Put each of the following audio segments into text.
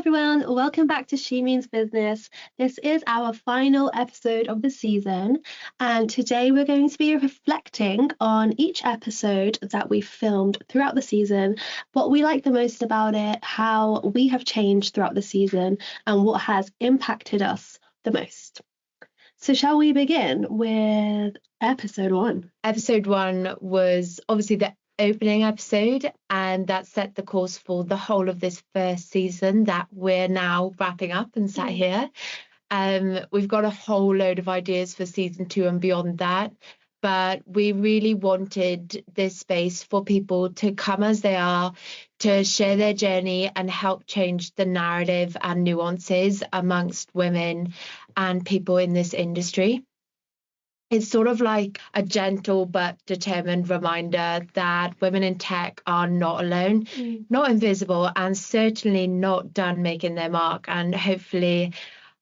everyone, welcome back to She Means Business. This is our final episode of the season, and today we're going to be reflecting on each episode that we filmed throughout the season, what we like the most about it, how we have changed throughout the season, and what has impacted us the most. So shall we begin with episode 1? Episode 1 was obviously the opening episode, and that set the course for the whole of this first season that we're now wrapping up and sat here. We've got a whole load of ideas for season 2 and beyond that, but we really wanted this space for people to come as they are, to share their journey and help change the narrative and nuances amongst women and people in this industry. It's sort of like a gentle but determined reminder that women in tech are not alone, not invisible, and certainly not done making their mark. And hopefully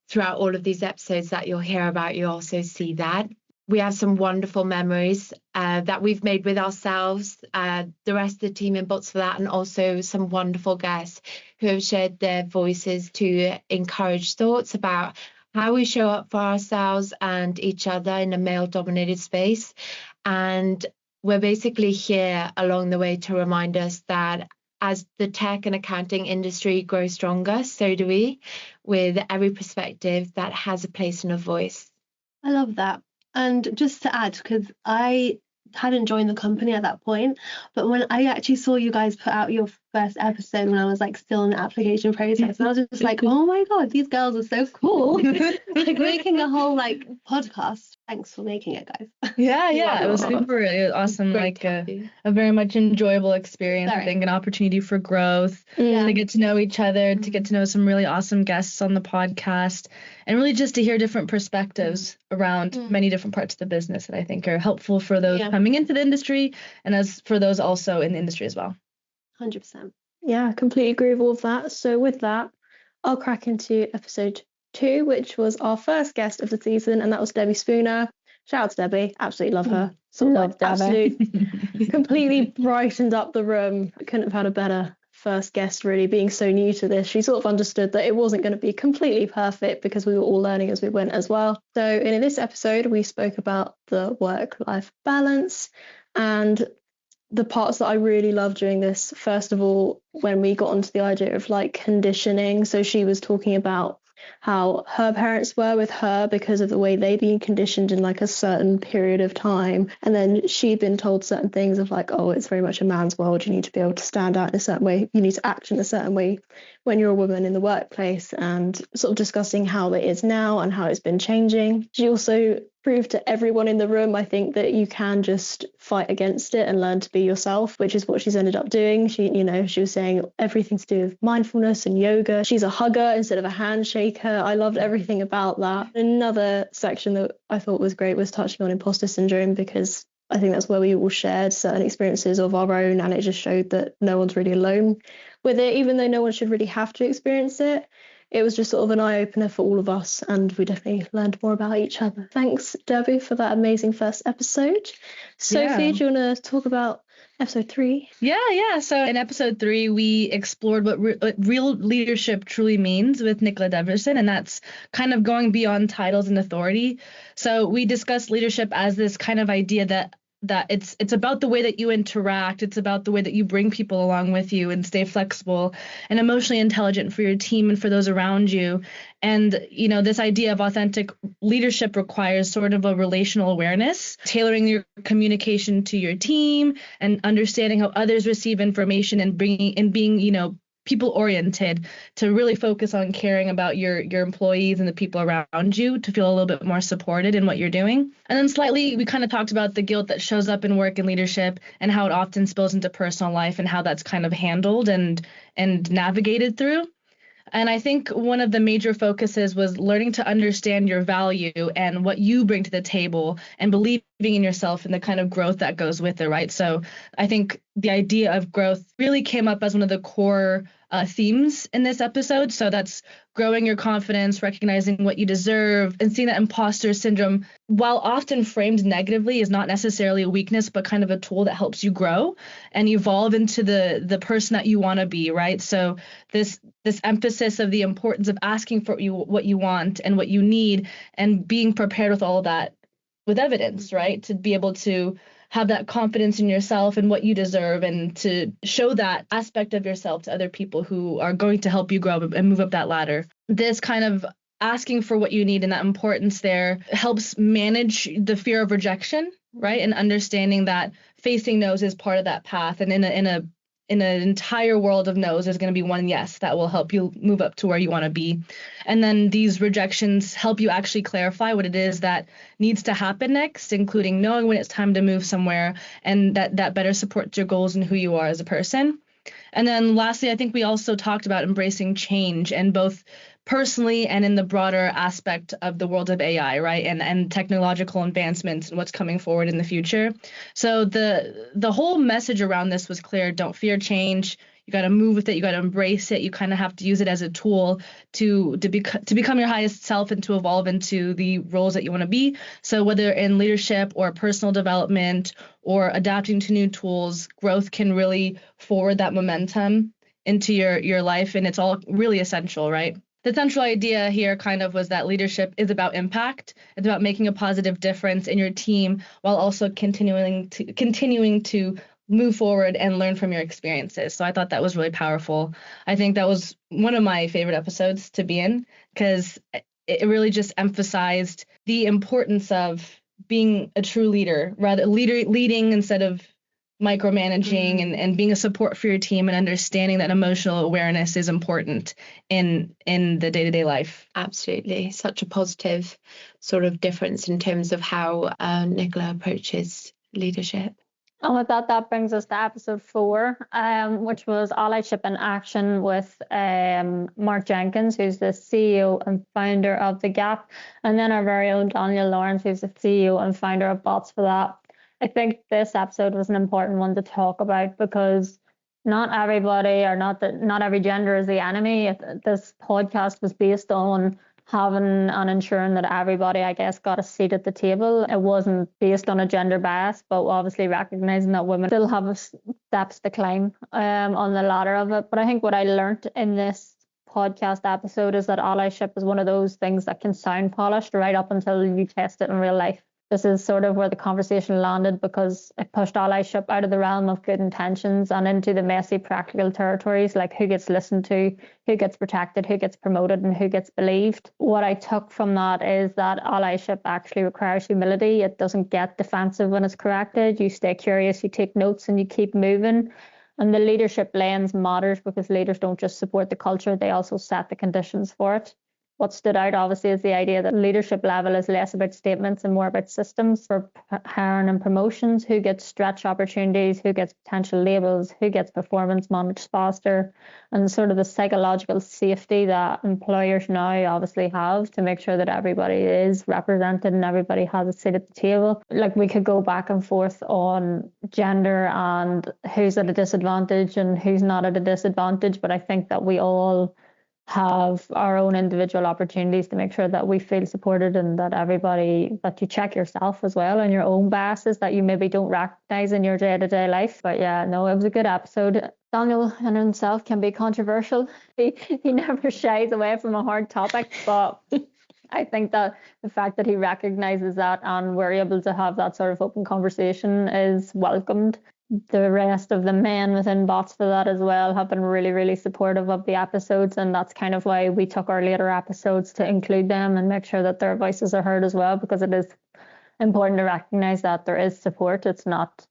throughout all of these episodes that you'll hear about, you also see that. We have some wonderful memories that we've made with ourselves, the rest of the team in Bots for that, and also some wonderful guests who have shared their voices to encourage thoughts about how we show up for ourselves and each other in a male-dominated space. And we're basically here along the way to remind us that as the tech and accounting industry grows stronger, so do we, with every perspective that has a place and a voice. I love that. And just to add, because I hadn't joined the company at that point, but when I actually saw you guys put out your first episode when I was like still in the application process, and I was just like, oh my god, these girls are so cool. Like making a whole like podcast. Thanks for making it, guys. Yeah, it was super awesome. Great like a very much enjoyable experience. I think an opportunity for growth, to get to know each other, to get to know some really awesome guests on the podcast, and really just to hear different perspectives around many different parts of the business that I think are helpful for those coming into the industry, and as for those also in the industry as well. 100%. Yeah, I completely agree with all of that. So with that, I'll crack into episode 2, which was our first guest of the season, and that was Debbie Spooner. Shout out to Debbie, absolutely love her. Completely brightened up the room. I couldn't have had a better first guest, really, being so new to this. She sort of understood that it wasn't going to be completely perfect because we were all learning as we went as well. So in this episode, we spoke about the work-life balance and the parts that I really loved during this. First of all, when we got onto the idea of like conditioning. So she was talking about how her parents were with her because of the way they'd been conditioned in like a certain period of time. And then she'd been told certain things of like, oh, it's very much a man's world. You need to be able to stand out in a certain way. You need to act in a certain way when you're a woman in the workplace, and sort of discussing how it is now and how it's been changing. She also proved to everyone in the room, I think, that you can just fight against it and learn to be yourself, which is what she's ended up doing. She was saying everything to do with mindfulness and yoga. She's a hugger instead of a handshaker. I loved everything about that. Another section that I thought was great was touching on imposter syndrome, because I think that's where we all shared certain experiences of our own, and it just showed that no one's really alone with it, even though no one should really have to experience it. It was just sort of an eye-opener for all of us, and we definitely learned more about each other. Thanks, Debbie, for that amazing first episode. Sophie, do you want to talk about episode 3? Yeah. So in episode 3, we explored what real leadership truly means with Nicola Deverson, and that's kind of going beyond titles and authority. So we discussed leadership as this kind of idea that it's about the way that you interact. It's about the way that you bring people along with you and stay flexible and emotionally intelligent for your team and for those around you. And, this idea of authentic leadership requires sort of a relational awareness, tailoring your communication to your team and understanding how others receive information and being, people-oriented, to really focus on caring about your employees and the people around you, to feel a little bit more supported in what you're doing. And then slightly, we kind of talked about the guilt that shows up in work and leadership and how it often spills into personal life and how that's kind of handled and navigated through. And I think one of the major focuses was learning to understand your value and what you bring to the table and believing in yourself and the kind of growth that goes with it, right? So I think the idea of growth really came up as one of the core themes in this episode. So that's growing your confidence, recognizing what you deserve, and seeing that imposter syndrome, while often framed negatively, is not necessarily a weakness, but kind of a tool that helps you grow and evolve into the person that you want to be, right? So this emphasis of the importance of asking for what you want and what you need, and being prepared with all of that with evidence, right? To be able to have that confidence in yourself and what you deserve, and to show that aspect of yourself to other people who are going to help you grow and move up that ladder. This kind of asking for what you need and that importance there helps manage the fear of rejection, right? And understanding that facing no's is part of that path. And in an entire world of no's, there's going to be one yes that will help you move up to where you want to be. And then these rejections help you actually clarify what it is that needs to happen next, including knowing when it's time to move somewhere, and that better supports your goals and who you are as a person. And then lastly, I think we also talked about embracing change, and both personally and in the broader aspect of the world of AI, right? And technological advancements and what's coming forward in the future. So the whole message around this was clear. Don't fear change. You got to move with it. You got to embrace it. You kind of have to use it as a tool to become your highest self and to evolve into the roles that you want to be. So whether in leadership or personal development or adapting to new tools, growth can really forward that momentum into your life. And it's all really essential, right? The central idea here kind of was that leadership is about impact. It's about making a positive difference in your team while also continuing to move forward and learn from your experiences. So I thought that was really powerful. I think that was one of my favorite episodes to be in, because it really just emphasized the importance of being a true leader, rather leading instead of micromanaging, and being a support for your team, and understanding that emotional awareness is important in the day-to-day life. Absolutely. Such a positive sort of difference in terms of how Nicola approaches leadership. And with that brings us to episode 4, which was Allyship in Action with Mark Jenkins, who's the CEO and founder of The Gap, and then our very own Daniel Lawrence, who's the CEO and founder of Bots for That. I think this episode was an important one to talk about, because not everybody, or not every gender is the enemy. This podcast was based on having and ensuring that everybody, I guess, got a seat at the table. It wasn't based on a gender bias, but obviously recognizing that women still have steps to climb on the ladder of it. But I think what I learned in this podcast episode is that allyship is one of those things that can sound polished right up until you test it in real life. This is sort of where the conversation landed, because it pushed allyship out of the realm of good intentions and into the messy practical territories, like who gets listened to, who gets protected, who gets promoted, and who gets believed. What I took from that is that allyship actually requires humility. It doesn't get defensive when it's corrected. You stay curious, you take notes, and you keep moving. And the leadership lens matters, because leaders don't just support the culture, they also set the conditions for it. What stood out, obviously, is the idea that leadership level is less about statements and more about systems for hiring and promotions, who gets stretch opportunities, who gets potential labels, who gets performance managed faster, and sort of the psychological safety that employers now obviously have to make sure that everybody is represented and everybody has a seat at the table. Like, we could go back and forth on gender and who's at a disadvantage and who's not at a disadvantage, but I think that we all have our own individual opportunities to make sure that we feel supported, and that that you check yourself as well and your own biases that you maybe don't recognize in your day-to-day life. But yeah, no, it was a good episode. Daniel in himself can be controversial. He never shies away from a hard topic, but I think that the fact that he recognizes that and we're able to have that sort of open conversation is welcomed. The rest of the men within Bots for That as well have been really, really supportive of the episodes, and that's kind of why we took our later episodes to include them and make sure that their voices are heard as well, because it is important to recognize that there is support. It's not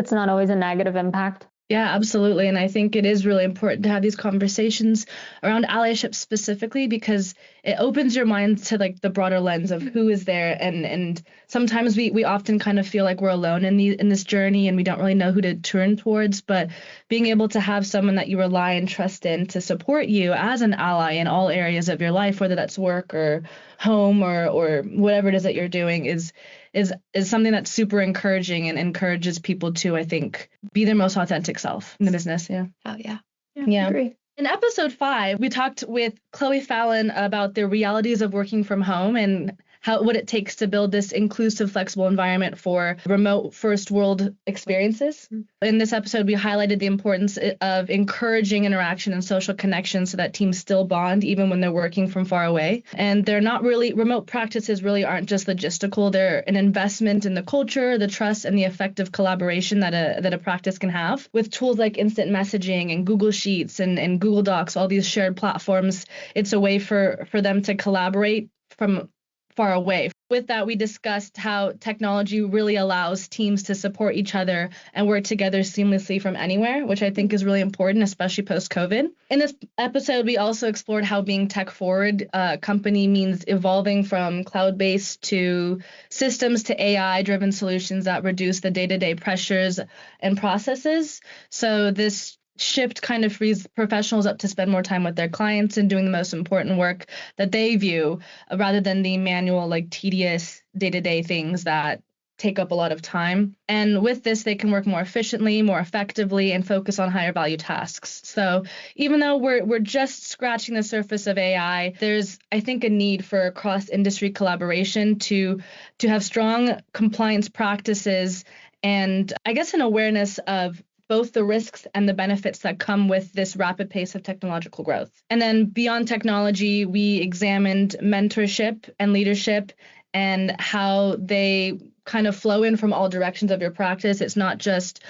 always a negative impact. Yeah, absolutely. And I think it is really important to have these conversations around allyship specifically, because it opens your mind to like the broader lens of who is there. And sometimes we often kind of feel like we're alone in this journey, and we don't really know who to turn towards. But being able to have someone that you rely and trust in to support you as an ally in all areas of your life, whether that's work or home or whatever it is that you're doing, is is something that's super encouraging and encourages people to, I think, be their most authentic self in the business. Yeah. Oh, yeah. Yeah. Agree. In episode 5, we talked with Chloe Fallon about the realities of working from home and what it takes to build this inclusive, flexible environment for remote first world experiences. In this episode, we highlighted the importance of encouraging interaction and social connection so that teams still bond even when they're working from far away. And they're not really, remote practices really aren't just logistical. They're an investment in the culture, the trust, and the effective collaboration that a practice can have. With tools like instant messaging and Google Sheets and Google Docs, all these shared platforms, it's a way for them to collaborate from far away. With that, we discussed how technology really allows teams to support each other and work together seamlessly from anywhere, which I think is really important, especially post-COVID. In this episode, we also explored how being tech-forward company means evolving from cloud-based to systems to AI-driven solutions that reduce the day-to-day pressures and processes. So this shift kind of frees professionals up to spend more time with their clients and doing the most important work that they view rather than the manual, like tedious day-to-day things that take up a lot of time. And with this, they can work more efficiently, more effectively, and focus on higher value tasks. So even though we're just scratching the surface of AI, there's, I think, a need for cross-industry collaboration to have strong compliance practices and, I guess, an awareness of both the risks and the benefits that come with this rapid pace of technological growth. And then beyond technology, we examined mentorship and leadership and how they kind of flow in from all directions of your practice. It's not just,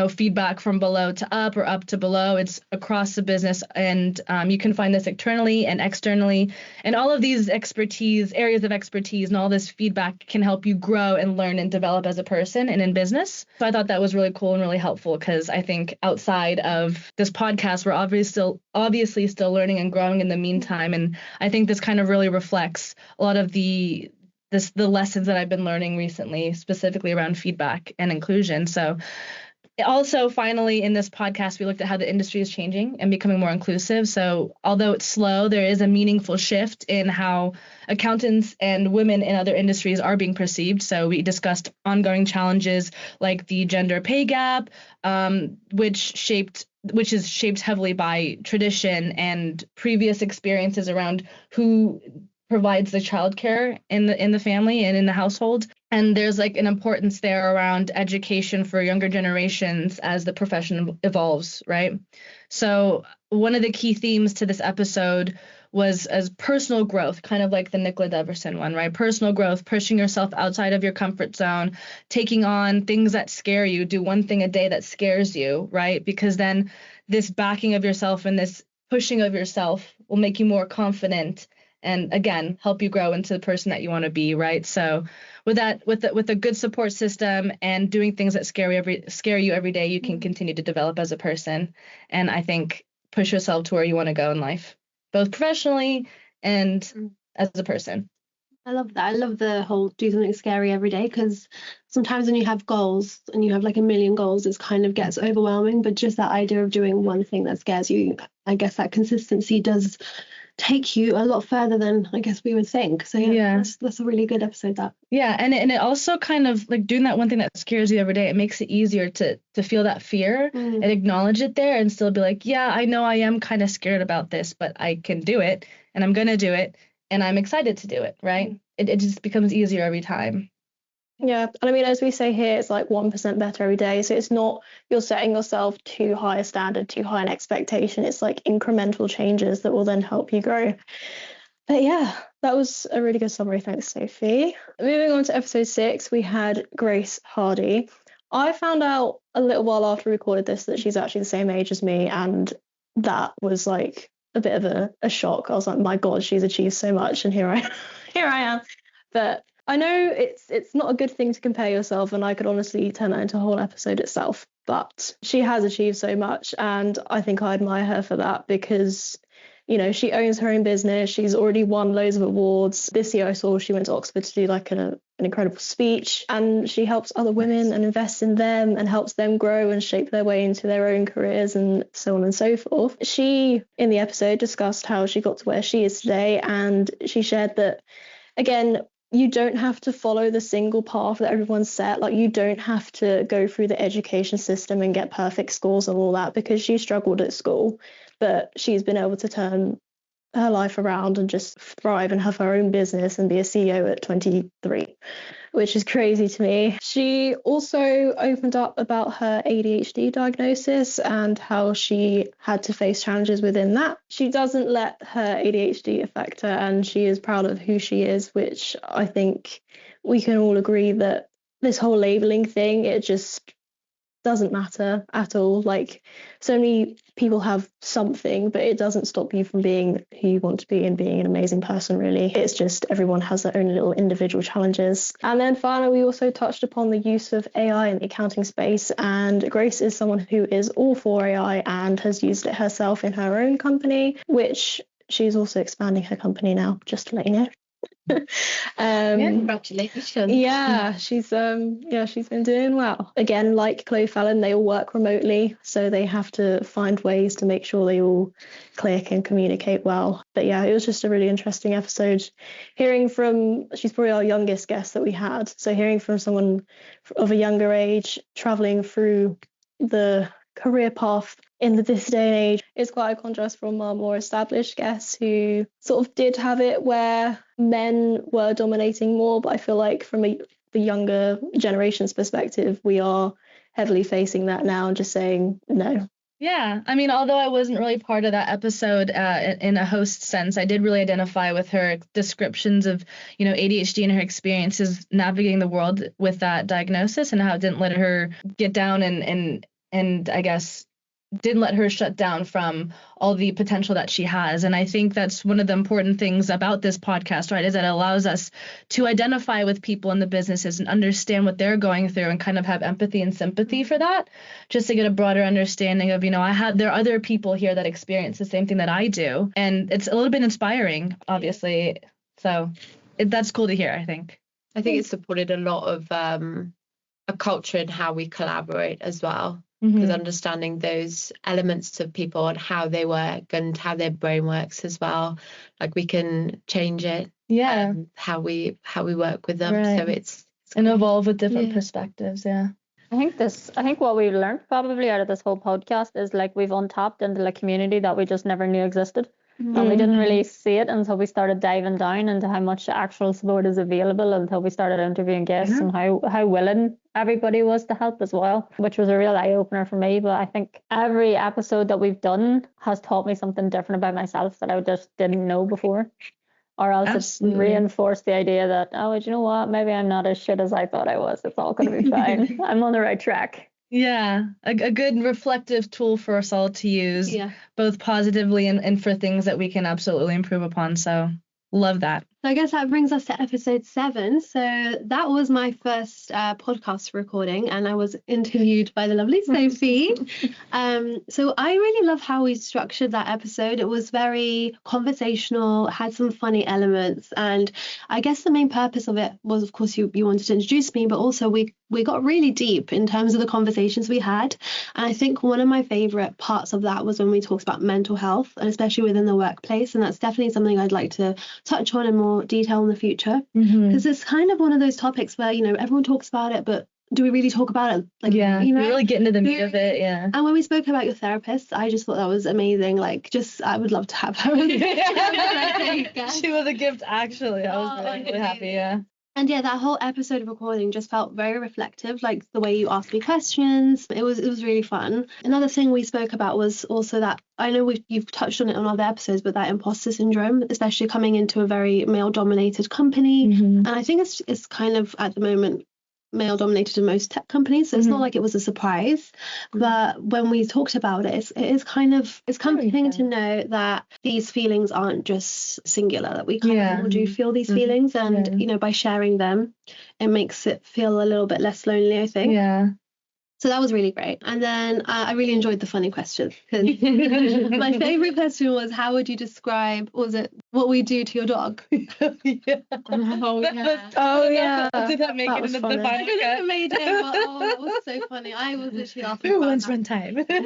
feedback from below to up or up to below. It's across the business. And you can find this internally and externally. And all of these areas of expertise and all this feedback can help you grow and learn and develop as a person and in business. So I thought that was really cool and really helpful because I think outside of this podcast, we're obviously still learning and growing in the meantime. And I think this kind of really reflects a lot of the lessons that I've been learning recently, specifically around feedback and inclusion. So also, finally, in this podcast, we looked at how the industry is changing and becoming more inclusive. So although it's slow, there is a meaningful shift in how accountants and women in other industries are being perceived. So we discussed ongoing challenges like the gender pay gap, which is shaped heavily by tradition and previous experiences around who provides the childcare in the family and in the household. And there's like an importance there around education for younger generations as the profession evolves, right? So one of the key themes to this episode was as personal growth, kind of like the Nicola Deverson one, right? Personal growth, pushing yourself outside of your comfort zone, taking on things that scare you, do one thing a day that scares you, right? Because then this backing of yourself and this pushing of yourself will make you more confident and again, help you grow into the person that you want to be, right? So with a good support system and doing things that scare you every day, you can continue to develop as a person. And I think push yourself to where you want to go in life, both professionally and as a person. I love that. I love the whole do something scary every day, because sometimes when you have goals and you have like a million goals, it kind of gets overwhelming. But just that idea of doing one thing that scares you, I guess that consistency does take you a lot further than I guess we would think. So that's a really good episode. That and it also kind of like doing that one thing that scares you every day, it makes it easier to feel that fear and acknowledge it there and still be like, yeah, I know I am kind of scared about this, but I can do it and I'm gonna do it and I'm excited to do it, right? It just becomes easier every time. Yeah, and I mean, as we say here, it's like 1% better every day. So it's not you're setting yourself too high a standard, too high an expectation. It's like incremental changes that will then help you grow. But yeah, that was a really good summary. Thanks, Sophie. Moving on to episode 6, we had Grace Hardy. I found out a little while after we recorded this that she's actually the same age as me, and that was like a bit of a shock. I was like, my God, she's achieved so much, and here I am. But I know it's not a good thing to compare yourself, and I could honestly turn that into a whole episode itself, but she has achieved so much, and I think I admire her for that because, she owns her own business. She's already won loads of awards. This year I saw she went to Oxford to do like an incredible speech, and she helps other women and invests in them and helps them grow and shape their way into their own careers and so on and so forth. She, in the episode, discussed how she got to where she is today, and she shared that, again, you don't have to follow the single path that everyone's set. Like, you don't have to go through the education system and get perfect scores and all that, because she struggled at school, but she's been able to turn her life around and just thrive and have her own business and be a CEO at 23, which is crazy to me. She also opened up about her ADHD diagnosis and how she had to face challenges within that. She doesn't let her ADHD affect her, and she is proud of who she is, which I think we can all agree that this whole labeling thing, it just doesn't matter at all. Like, so many people have something, but it doesn't stop you from being who you want to be and being an amazing person, really. It's just everyone has their own little individual challenges. And then finally, we also touched upon the use of AI in the accounting space, and Grace is someone who is all for AI and has used it herself in her own company, which she's also expanding her company now, just to let you know. Congratulations. Yeah, she's been doing well. Again, like Chloe Fallon, they all work remotely, so they have to find ways to make sure they all click and communicate well. But yeah, it was just a really interesting episode. She's probably our youngest guest that we had, so hearing from someone of a younger age traveling through the career path in this day and age is quite a contrast from our more established guests who sort of did have it where men were dominating more. But I feel like from the younger generation's perspective, we are heavily facing that now and just saying no. Yeah, I mean, although I wasn't really part of that episode in a host sense, I did really identify with her descriptions of, ADHD and her experiences navigating the world with that diagnosis, and how it didn't let her get down and I guess didn't let her shut down from all the potential that she has. And I think that's one of the important things about this podcast, right, is that it allows us to identify with people in the businesses and understand what they're going through and kind of have empathy and sympathy for that, just to get a broader understanding of, there are other people here that experience the same thing that I do. And it's a little bit inspiring, obviously. So that's cool to hear, I think. I think it's supported a lot of a culture in how we collaborate as well. Because understanding those elements to people and how they work and how their brain works as well, like we can change it. Yeah. How we work with them. Right. So it's and evolve with different perspectives. Yeah. I think what we learned probably out of this whole podcast is like we've untapped into a community that we just never knew existed. And we didn't really see it until we started diving down into how much actual support is available, until we started interviewing guests and how willing everybody was to help as well, which was a real eye-opener for me. But I think every episode that we've done has taught me something different about myself that I just didn't know before. Or else it's reinforced the idea that, oh, do you know what? Maybe I'm not as shit as I thought I was. It's all going to be fine. I'm on the right track. Yeah, a good reflective tool for us all to use, both positively and for things that we can absolutely improve upon. So love that. So I guess that brings us to episode 7. So that was my first podcast recording, and I was interviewed by the lovely Sophie. So I really love how we structured that episode. It was very conversational, had some funny elements, and I guess the main purpose of it was, of course, you wanted to introduce me, but also we got really deep in terms of the conversations we had. And I think one of my favorite parts of that was when we talked about mental health, and especially within the workplace. And that's definitely something I'd like to touch on in more detail in the future, because it's kind of one of those topics where everyone talks about it, but do we really talk about it? Like, we really get into the meat of it. Yeah. And when we spoke about your therapist, I just thought that was amazing. Like, I would love to have her. She was a gift, actually. I was really happy. Yeah. And yeah, that whole episode of recording just felt very reflective, like the way you asked me questions. It was really fun. Another thing we spoke about was also that, I know you've touched on it on other episodes, but that imposter syndrome, especially coming into a very male-dominated company. And I think it's kind of, at the moment, male dominated in most tech companies, so it's not like it was a surprise. But when we talked about it, it's comforting to know that these feelings aren't just singular, that we kind of all do feel these feelings, and by sharing them, it makes it feel a little bit less lonely, I think. So that was really great. And then I really enjoyed the funny questions. My favorite question was, how would you describe, what we do to your dog? Oh, yeah. Did that make it into the final cut? I could have made it, but that was so funny. I was literally laughing. Who wins run time? That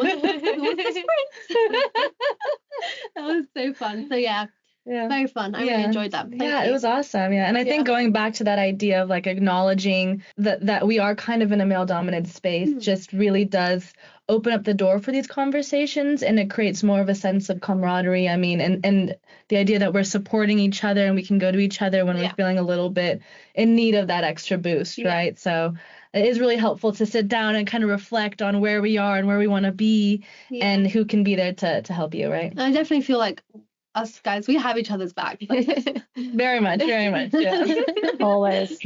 was so fun. So yeah, Yeah. Very fun. I really enjoyed that. Thank Yeah, you. it was awesome. Yeah. And I think going back to that idea of like acknowledging that we are kind of in a male dominated space just really does open up the door for these conversations, and it creates more of a sense of camaraderie. I mean, and the idea that we're supporting each other and we can go to each other when we're feeling a little bit in need of that extra boost, right? So it is really helpful to sit down and kind of reflect on where we are and where we want to be and who can be there to help you, right? I definitely feel like us guys, we have each other's back. Very much, yeah. Always.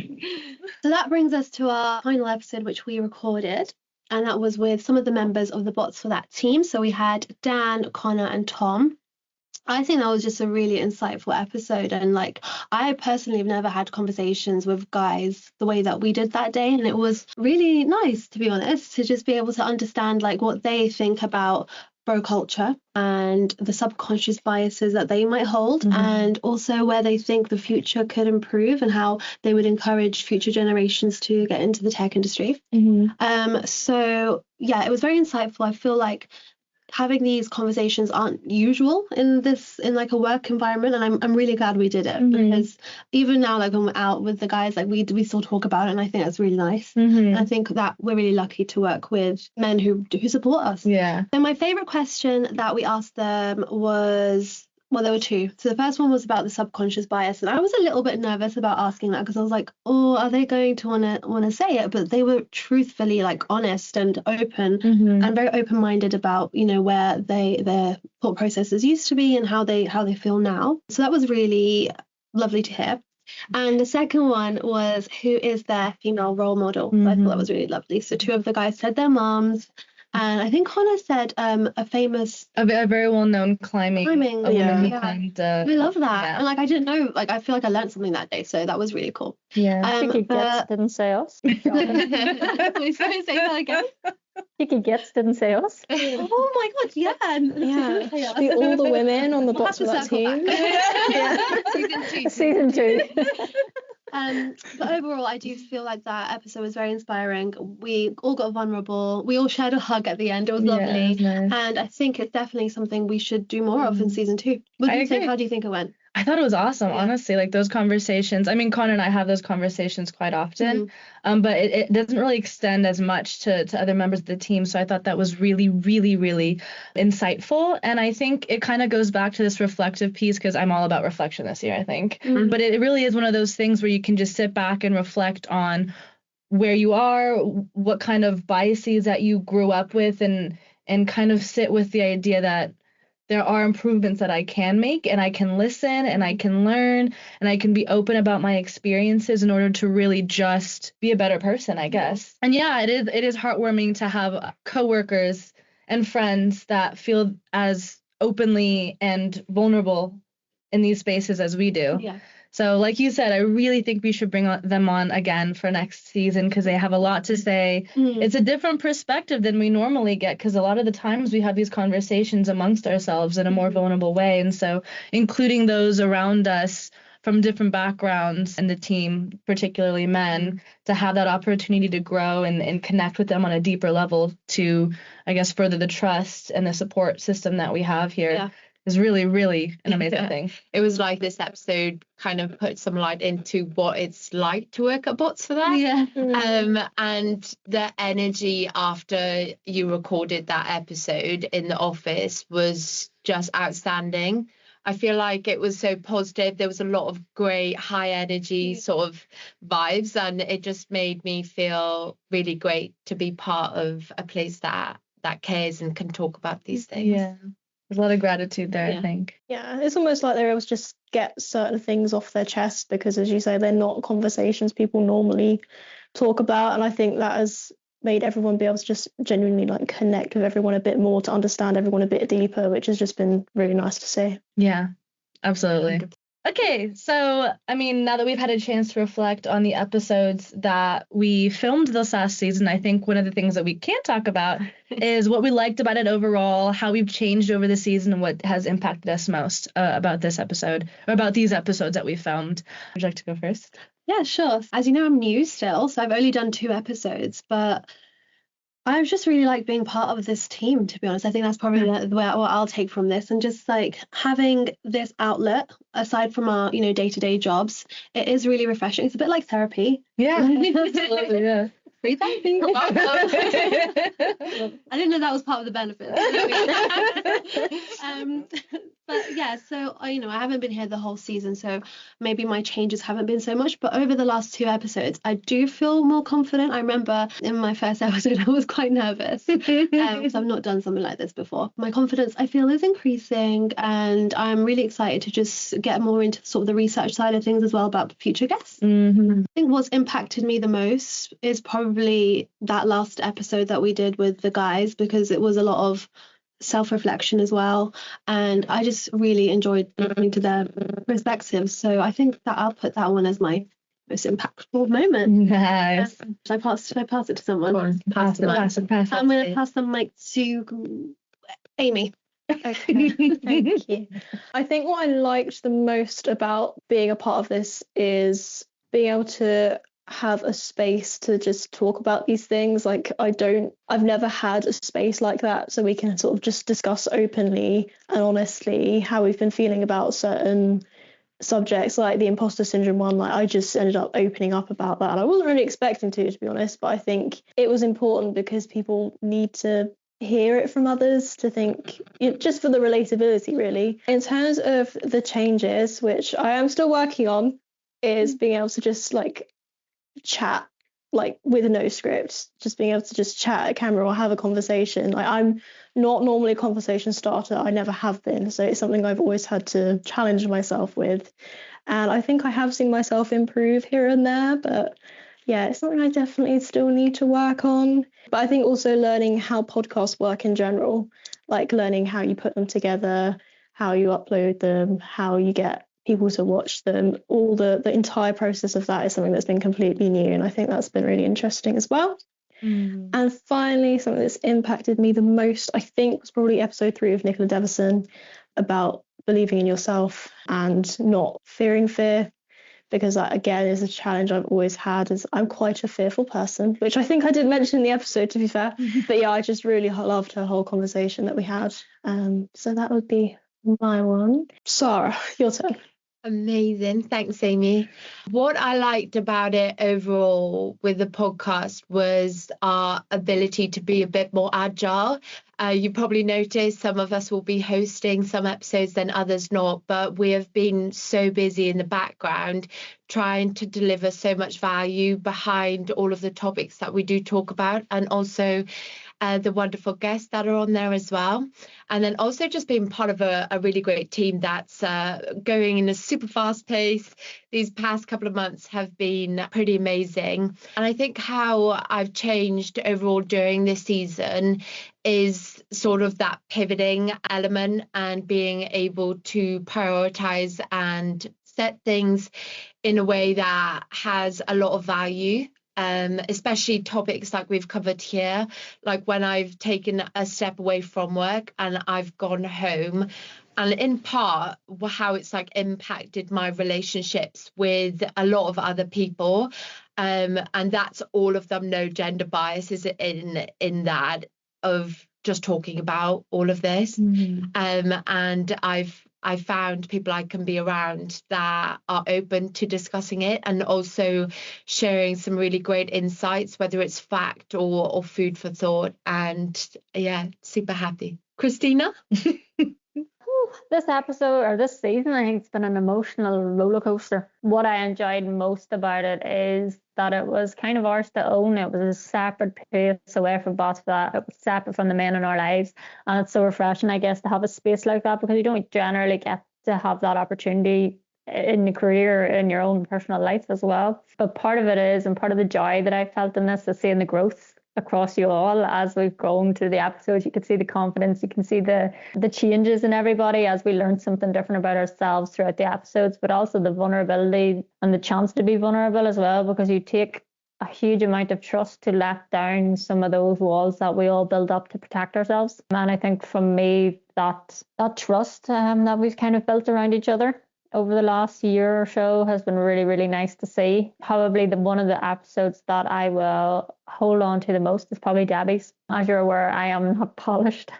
So that brings us to our final episode, which we recorded, and that was with some of the members of the bots for that team. So we had Dan, Connor, and Tom. I think that was just a really insightful episode, and like I personally have never had conversations with guys the way that we did that day, and it was really nice, to be honest, to just be able to understand like what they think about bro culture and the subconscious biases that they might hold, and also where they think the future could improve and how they would encourage future generations to get into the tech industry. So yeah, it was very insightful. I feel like having these conversations aren't usual in like a work environment, and I'm really glad we did it, because even now, like when we're out with the guys, like we still talk about it, and I think that's really nice. And I think that we're really lucky to work with men who support us. Yeah. So my favorite question that we asked them was, well, there were two. So the first one was about the subconscious bias, and I was a little bit nervous about asking that because I was like, oh, are they going to want to say it? But they were truthfully like honest and open and very open-minded about, you know, where their thought processes used to be and how they feel now. So that was really lovely to hear. And the second one was, who is their female role model? So I thought that was really lovely. So two of the guys said their moms. And I think Connor said a very well-known climbing a woman who climbed. I love that. And like I didn't know, like I feel like I learned something that day, so that was really cool. Kiki Gets didn't say us. Please don't say that again. Kiki Gets didn't say us. Oh my god, yeah. All the women on the box for that team. Season 2. But overall, I do feel like that episode was very inspiring. We all got vulnerable. We all shared a hug at the end. It was lovely. It was nice. And I think it's definitely something we should do more of in season 2. What do you think? How do you think it went? I thought it was awesome, honestly. Like those conversations. I mean, Connor and I have those conversations quite often, but it doesn't really extend as much to other members of the team. So I thought that was really, really, really insightful. And I think it kind of goes back to this reflective piece, because I'm all about reflection this year, I think. But it really is one of those things where you can just sit back and reflect on where you are, what kind of biases that you grew up with, and kind of sit with the idea that there are improvements that I can make, and I can listen, and I can learn, and I can be open about my experiences in order to really just be a better person, I guess. And yeah, it is heartwarming to have coworkers and friends that feel as openly and vulnerable in these spaces as we do. Yeah. So like you said, I really think we should bring them on again for next season, because they have a lot to say. It's a different perspective than we normally get, because a lot of the times we have these conversations amongst ourselves in a more vulnerable way. And so including those around us from different backgrounds in the team, particularly men, to have that opportunity to grow and connect with them on a deeper level to, I guess, further the trust and the support system that we have here. Yeah. Is really, really an amazing thing. It was like this episode kind of put some light into what it's like to work at Bots for that. Yeah. And the energy after you recorded that episode in the office was just outstanding. I feel like it was so positive. There was a lot of great high energy sort of vibes, and it just made me feel really great to be part of a place that cares and can talk about these things. Yeah. There's a lot of gratitude there, I think. Yeah, it's almost like they're able to just get certain things off their chest, because, as you say, they're not conversations people normally talk about. And I think that has made everyone be able to just genuinely like connect with everyone a bit more, to understand everyone a bit deeper, which has just been really nice to see. Yeah, absolutely. Okay, so, I mean, now that we've had a chance to reflect on the episodes that we filmed this last season, I think one of the things that we can talk about is what we liked about it overall, how we've changed over the season, and what has impacted us most about this episode, or about these episodes that we filmed. Would you like to go first? Yeah, sure. As you know, I'm new still, so I've only done 2 episodes, but I just really like being part of this team, to be honest. I think that's probably what I'll take from this. And just like having this outlet aside from our, day-to-day jobs, it is really refreshing. It's a bit like therapy. Yeah, absolutely, yeah. Free therapy. I didn't know that was part of the benefit. But yeah, so I haven't been here the whole season, so maybe my changes haven't been so much. But over the last 2 episodes, I do feel more confident. I remember in my first episode, I was quite nervous because I've not done something like this before. My confidence, I feel, is increasing, and I'm really excited to just get more into sort of the research side of things as well about future guests. Mm-hmm. I think what's impacted me the most is probably that last episode that we did with the guys, because it was a lot of self-reflection as well, and I just really enjoyed listening to their perspectives. So I think that I'll put that one as my most impactful moment. Nice. Should I pass it to someone? Go on, pass the mic. Pass I'm going to pass the mic to Amy. Okay, thank you. I think what I liked the most about being a part of this is being able to have a space to just talk about these things. Like I've never had a space like that, so we can sort of just discuss openly and honestly how we've been feeling about certain subjects, like the imposter syndrome one. Like I just ended up opening up about that, and I wasn't really expecting to be honest, but I think it was important because people need to hear it from others, to think, just for the relatability really. In terms of the changes, which I am still working on, is being able to just like chat, like with no script, just being able to just chat at camera or have a conversation. Like I'm not normally a conversation starter, I never have been, so it's something I've always had to challenge myself with, and I think I have seen myself improve here and there, but yeah, it's something I definitely still need to work on. But I think also learning how podcasts work in general, like learning how you put them together, how you upload them, how you get people to watch them, all the entire process of that is something that's been completely new, and I think that's been really interesting as well. And finally, something that's impacted me the most, I think, was probably episode 3 of Nicola Devison, about believing in yourself and not fearing fear, because that again is a challenge I've always had, as I'm quite a fearful person, which I think I did mention in the episode, to be fair. But yeah, I just really loved her whole conversation that we had. So that would be my one. Sarah, your turn. Amazing. Thanks, Amy. What I liked about it overall with the podcast was our ability to be a bit more agile. You probably noticed some of us will be hosting some episodes, then others not, but we have been so busy in the background trying to deliver so much value behind all of the topics that we do talk about, and also the wonderful guests that are on there as well. And then also just being part of a really great team that's going in a super fast pace. These past couple of months have been pretty amazing. And I think how I've changed overall during this season is sort of that pivoting element and being able to prioritize and set things in a way that has a lot of value. Especially topics like we've covered here, like when I've taken a step away from work and I've gone home, and in part how it's like impacted my relationships with a lot of other people, and that's all of them, no gender bias is in that, of just talking about all of this. And I've found people I can be around that are open to discussing it, and also sharing some really great insights, whether it's fact or food for thought. And yeah, super happy. Christina? This episode, or this season, I think it's been an emotional roller coaster. What I enjoyed most about it is that it was kind of ours to own. It was a separate place away from both of that. It was separate from the men in our lives. And it's so refreshing, I guess, to have a space like that, because you don't generally get to have that opportunity in your career, in your own personal life as well. But part of it is, and part of the joy that I felt in this, is seeing the growth across you all as we've grown through the episodes. You can see the confidence, you can see the changes in everybody as we learn something different about ourselves throughout the episodes, but also the vulnerability and the chance to be vulnerable as well, because you take a huge amount of trust to let down some of those walls that we all build up to protect ourselves. And I think from me, that trust that we've kind of built around each other over the last year or so has been really, really nice to see. Probably one of the episodes that I will hold on to the most is probably Debbie's. As you're aware, I am not polished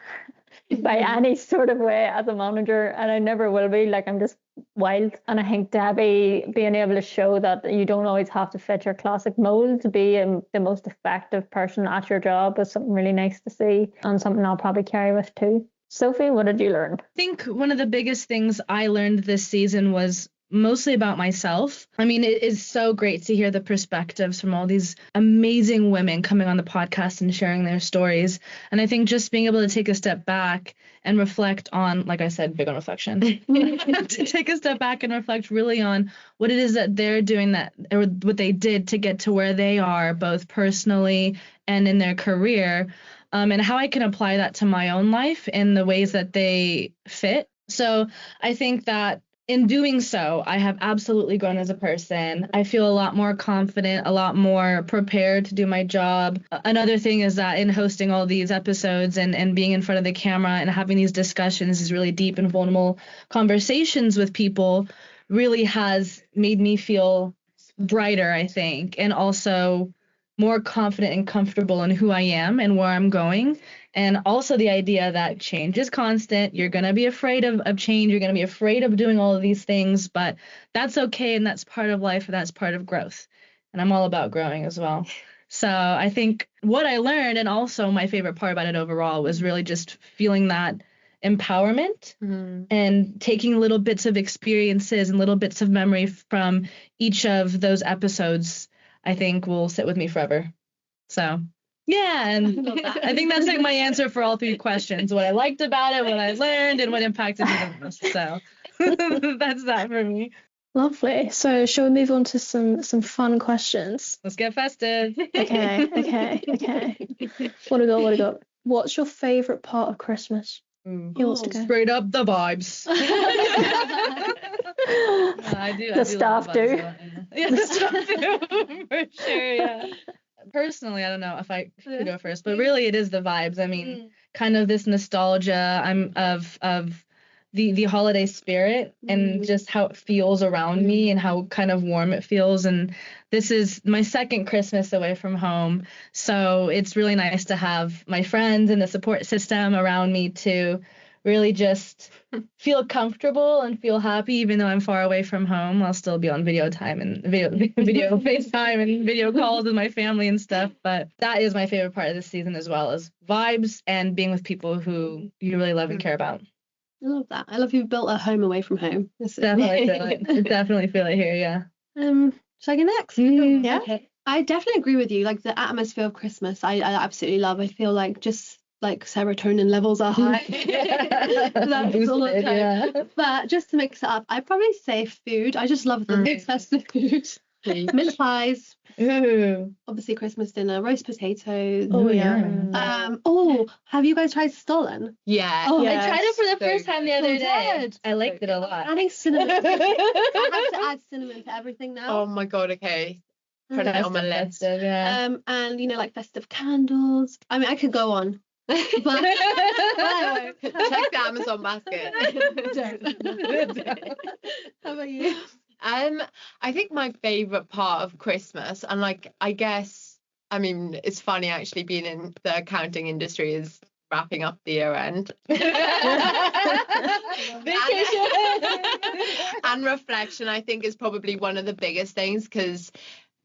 by any sort of way as a manager, and I never will be. Like, I'm just wild. And I think Debbie being able to show that you don't always have to fit your classic mold to be the most effective person at your job is something really nice to see, and something I'll probably carry with too. Sophie, what did you learn? I think one of the biggest things I learned this season was mostly about myself. I mean, it is so great to hear the perspectives from all these amazing women coming on the podcast and sharing their stories. And I think just being able to take a step back and reflect on, like I said, big on reflection, to take a step back and reflect really on what it is that they're doing, that or what they did to get to where they are, both personally and in their career. And how I can apply that to my own life in the ways that they fit. So I think that in doing so, I have absolutely grown as a person. I feel a lot more confident, a lot more prepared to do my job. Another thing is that in hosting all these episodes and being in front of the camera and having these discussions, these really deep and vulnerable conversations with people really has made me feel brighter, I think, and also more confident and comfortable in who I am and where I'm going. And also the idea that change is constant. You're going to be afraid of change. You're going to be afraid of doing all of these things, but that's okay. And that's part of life. And that's part of growth. And I'm all about growing as well. So I think what I learned, and also my favorite part about it overall, was really just feeling that empowerment and taking little bits of experiences and little bits of memory from each of those episodes, I think will sit with me forever. So yeah, and I think that's like my answer for all three questions: what I liked about it, what I learned, and what impacted me the most. So that's that for me. Lovely. So shall we move on to some fun questions? Let's get festive. Okay. What do we got? What's your favorite part of Christmas? Who wants to go? Straight up the vibes. I do. The staff do. Yeah, the staff do, for sure, yeah. Personally, I don't know if I should go first, but really it is the vibes. I mean, kind of this nostalgia of the holiday spirit and just how it feels around me and how kind of warm it feels. And this is my second Christmas away from home, so it's really nice to have my friends and the support system around me to really just feel comfortable and feel happy, even though I'm far away from home. I'll still be on video time and video FaceTime and video calls with my family and stuff. But that is my favorite part of this season, as well as vibes and being with people who you really love and care about. I love that. I love you've built a home away from home. Definitely feel it. Definitely feel it here, yeah. Shall I go next? Yeah. Okay. I definitely agree with you. Like the atmosphere of Christmas, I absolutely love. I feel like just like serotonin levels are high. That's all the time. Yeah. But just to mix it up, I'd probably say food. I just love the festive food. Mince pies. Ooh. Obviously Christmas dinner, roast potatoes. Oh yeah. Have you guys tried stollen? Yeah. Oh, I tried it for the first time the other day. good. I liked it a lot. Adding cinnamon. I have to add cinnamon to everything now. Oh my god. Okay. Put it on my list. Festive, yeah. And like festive candles. I mean, I could go on. But I won't. Check the Amazon basket. How about you? I think my favorite part of Christmas, and like I guess, I mean, it's funny actually being in the accounting industry, is wrapping up the year end. And reflection, I think, is probably one of the biggest things, because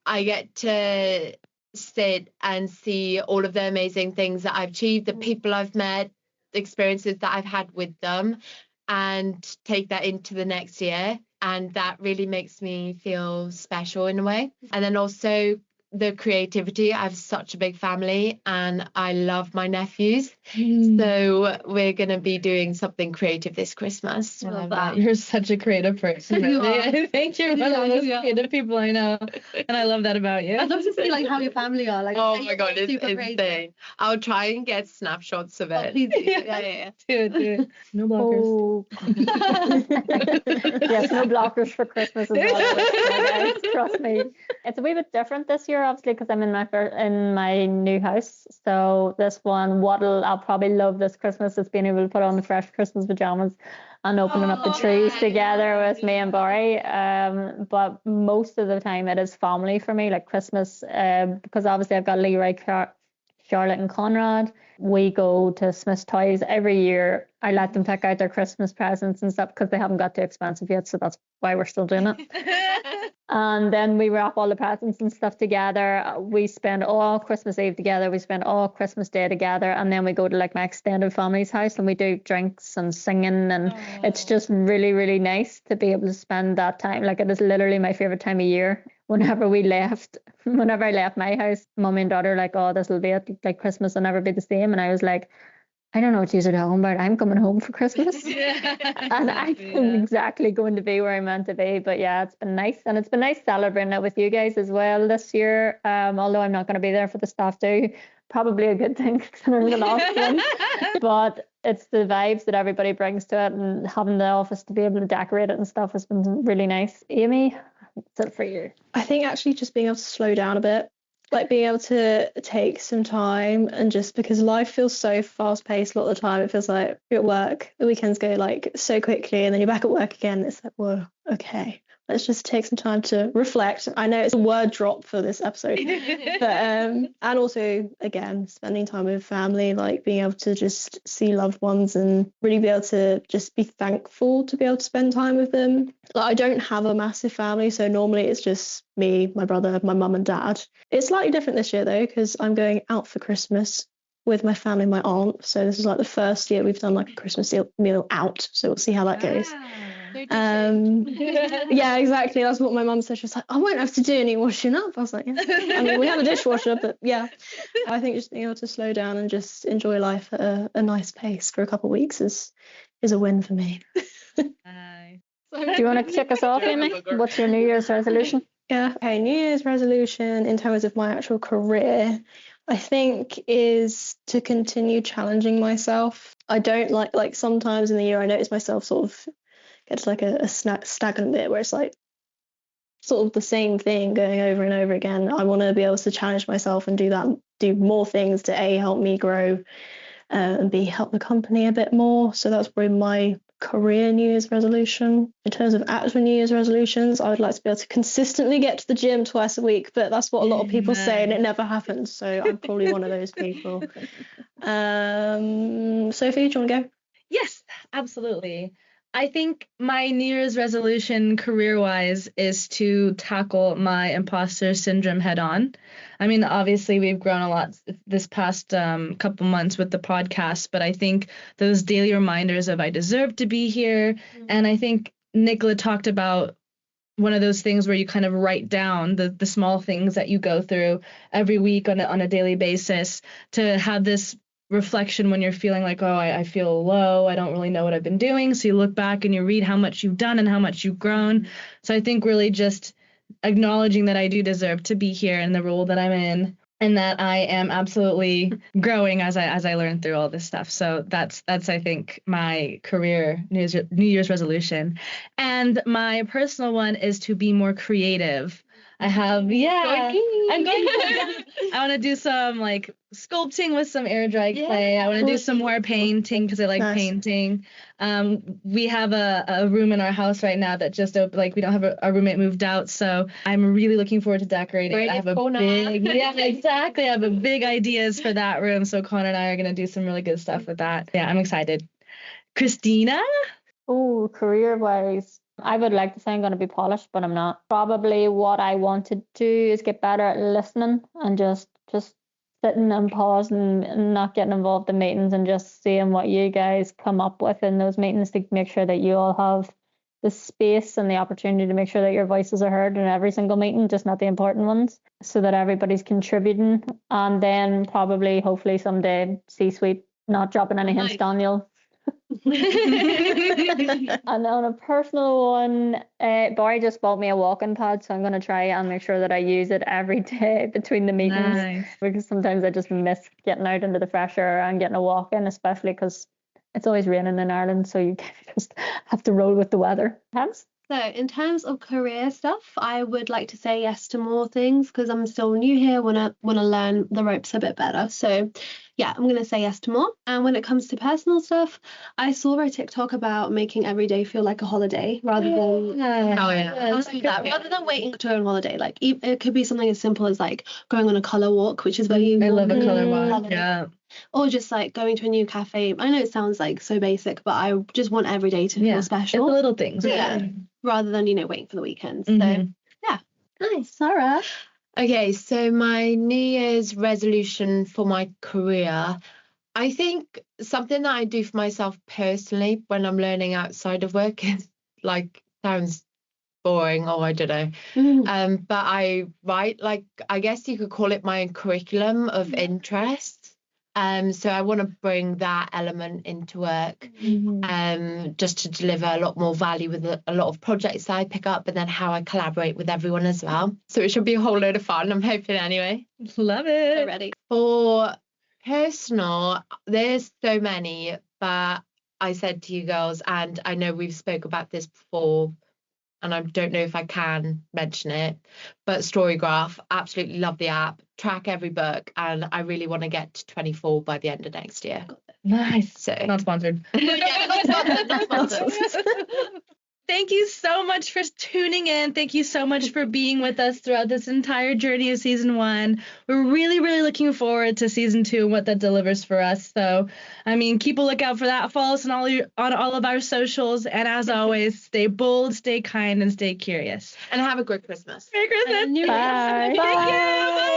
I get to sit and see all of the amazing things that I've achieved, the people I've met, the experiences that I've had with them, and take that into the next year. And that really makes me feel special in a way. And then also the creativity. I have such a big family and I love my nephews. So we're going to be doing something creative this Christmas. I love that. You're such a creative person. You Really. are. I think you're one of the most creative people I know. And I love that about you. I'd love to see like how your family are. Like, Oh my god, it's super insane. crazy. I'll try and get snapshots of Oh, it. please do. Yeah. Do it. No blockers. Oh. Yes, no blockers for Christmas as well. Guys, trust me. It's a wee bit different this year, obviously, because I'm in my new house. So this one, I'll probably love this Christmas is being able to put on the fresh Christmas pajamas and opening up the trees together with me and Barry. But most of the time it is family for me, like Christmas, because obviously I've got Leroy, Charlotte and Conrad. We go to Smith's Toys every year. I let them pick out their Christmas presents and stuff because they haven't got too expensive yet, so that's why we're still doing it. And then we wrap all the presents and stuff together. We spend all Christmas Eve together. We spend all Christmas Day together, and then we go to like my extended family's house and we do drinks and singing, and it's just really, really nice to be able to spend that time. Like, it is literally my favorite time of year. Whenever I left my house, mummy and daughter were like, oh, this will be it. Like, Christmas will never be the same. And I was like, I don't know what you're talking about. I'm coming home for Christmas. And I'm exactly going to be where I'm meant to be. But yeah, it's been nice. And it's been nice celebrating it with you guys as well this year. Although I'm not going to be there for the staff do. Probably a good thing considering the last one. But it's the vibes that everybody brings to it, and having the office to be able to decorate it and stuff has been really nice. Amy, what's it for you? I think actually just being able to slow down a bit, like being able to take some time, and just because life feels so fast paced a lot of the time, it feels like you're at work, the weekends go like so quickly, and then you're back at work again. It's like, whoa, okay, let's just take some time to reflect. I know it's a word drop for this episode, but and also again, spending time with family, like being able to just see loved ones and really be able to just be thankful to be able to spend time with them. Like, I don't have a massive family, so normally it's just me, my brother, my mum and dad. It's slightly different this year though, because I'm going out for Christmas with my family and my aunt. So this is like the first year we've done like a Christmas meal out. So we'll see how that goes. Yeah, exactly. That's what my mum said. She was like, I won't have to do any washing up. I was like, yeah. I mean, we have a dishwasher, but yeah. I think just being able to slow down and just enjoy life at a nice pace for a couple of weeks is a win for me. Do you want to kick us off, Amy? What's your New Year's resolution? Yeah, okay. New Year's resolution in terms of my actual career, I think, is to continue challenging myself. I don't like sometimes in the year I notice myself sort of get to like a stagnant bit where it's like sort of the same thing going over and over again. I want to be able to challenge myself and do more things to help me grow and help the company a bit more. So that's probably my career New Year's resolution. In terms of actual New Year's resolutions, I would like to be able to consistently get to the gym twice a week, but that's what a lot of people say and it never happens. So I'm probably one of those people. Sophie, do you want to go? Yes, absolutely. I think my New Year's resolution career-wise is to tackle my imposter syndrome head on. I mean, obviously we've grown a lot this past couple months with the podcast, but I think those daily reminders of I deserve to be here. And I think Nicola talked about one of those things where you kind of write down the small things that you go through every week on a daily basis, to have this reflection when you're feeling like, oh, I feel low, I don't really know what I've been doing. So you look back and you read how much you've done and how much you've grown. So I think really just acknowledging that I do deserve to be here in the role that I'm in, and that I am absolutely growing as I learn through all this stuff. So that's I think my career New Year's resolution. And my personal one is to be more creative. I have, I want to do some like sculpting with some air dry clay. I want to do some more painting because I like painting. We have a room in our house right now that just opened, like we don't have a roommate moved out, so I'm really looking forward to decorating. I have I have a big ideas for that room, so Connor and I are gonna do some really good stuff with that. Yeah, I'm excited. Christina? Oh, career-wise, I would like to say I'm going to be polished, but I'm not. Probably what I want to do is get better at listening and just sitting and pausing and not getting involved in meetings and just seeing what you guys come up with in those meetings to make sure that you all have the space and the opportunity to make sure that your voices are heard in every single meeting, just not the important ones, so that everybody's contributing. And then probably, hopefully someday, C-suite, not dropping any hints, Daniel. And on a personal one, Barry just bought me a walking pad, so I'm going to try and make sure that I use it every day between the meetings, because sometimes I just miss getting out into the fresh air and getting a walk in, especially because it's always raining in Ireland, so you just have to roll with the weather. Hams? So in terms of career stuff, I would like to say yes to more things because I'm still new here, want to learn the ropes a bit better. So yeah, I'm going to say yes to more. And when it comes to personal stuff, I saw a TikTok about making every day feel like a holiday rather than rather than waiting to go on holiday. Like it could be something as simple as like going on a color walk, which is where you I love a color colour. walk. Yeah. Or just like going to a new cafe. I know it sounds like so basic, but I just want every day to feel It's special. the little things. Yeah. Rather than, waiting for the weekends. So yeah. Nice. Sarah. Okay, so my New Year's resolution for my career, I think something that I do for myself personally when I'm learning outside of work is like sounds boring or I don't know. But I write, like, I guess you could call it my curriculum of interests. So I want to bring that element into work, just to deliver a lot more value with a lot of projects that I pick up, and then how I collaborate with everyone as well. So it should be a whole load of fun, I'm hoping anyway. Love it. So ready. For personal, there's so many, but I said to you girls, and I know we've spoke about this before, and I don't know if I can mention it, but Storygraph, absolutely love the app, track every book, and I really want to get to 24 by the end of next year. Nice. So Not sponsored. Not sponsored. Thank you so much for tuning in. Thank you so much for being with us throughout this entire journey of season 1. We're really, really looking forward to season 2 and what that delivers for us. So, keep a lookout for that. Follow us on all of our socials. And as always, stay bold, stay kind, and stay curious. and have a great Christmas. Merry Christmas. And New Year. Bye. Thank you. Bye.